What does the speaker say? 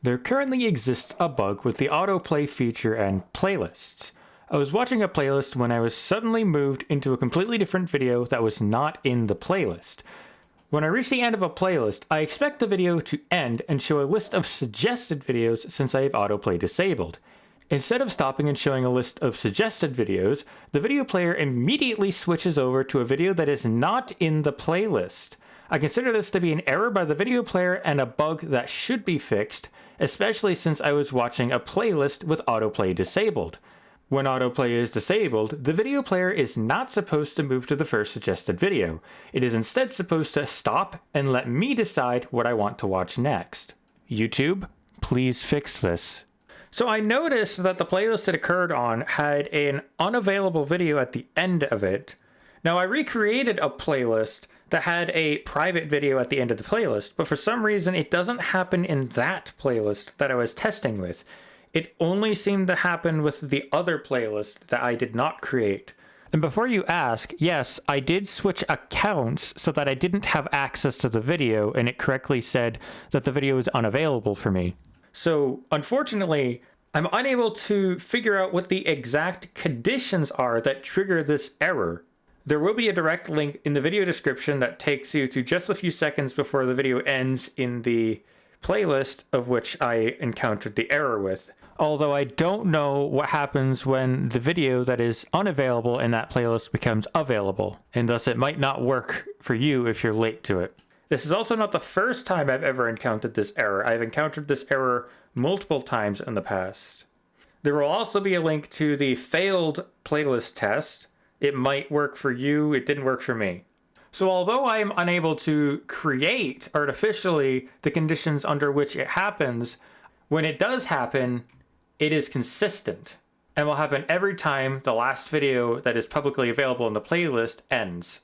There currently exists a bug with the autoplay feature and playlists. I was watching a playlist when I was suddenly moved into a completely different video that was not in the playlist. When I reach the end of a playlist, I expect the video to end and show a list of suggested videos since I have autoplay disabled. Instead of stopping and showing a list of suggested videos, the video player immediately switches over to a video that is not in the playlist. I consider this to be an error by the video player and a bug that should be fixed, especially since I was watching a playlist with autoplay disabled. When autoplay is disabled, the video player is not supposed to move to the first suggested video. It is instead supposed to stop and let me decide what I want to watch next. YouTube, please fix this. So I noticed that the playlist it occurred on had an unavailable video at the end of it. Now I recreated a playlist that had a private video at the end of the playlist, but for some reason it doesn't happen in that playlist that I was testing with. It only seemed to happen with the other playlist that I did not create. And before you ask, yes, I did switch accounts so that I didn't have access to the video, and it correctly said that the video is unavailable for me. So, unfortunately, I'm unable to figure out what the exact conditions are that trigger this error. There will be a direct link in the video description that takes you to just a few seconds before the video ends in the playlist of which I encountered the error with. Although I don't know what happens when the video that is unavailable in that playlist becomes available, and thus it might not work for you if you're late to it. This is also not the first time I've ever encountered this error. I've encountered this error multiple times in the past. There will also be a link to the failed playlist test. It might work for you, it didn't work for me. So although I am unable to create artificially the conditions under which it happens, when it does happen, it is consistent and will happen every time the last video that is publicly available in the playlist ends.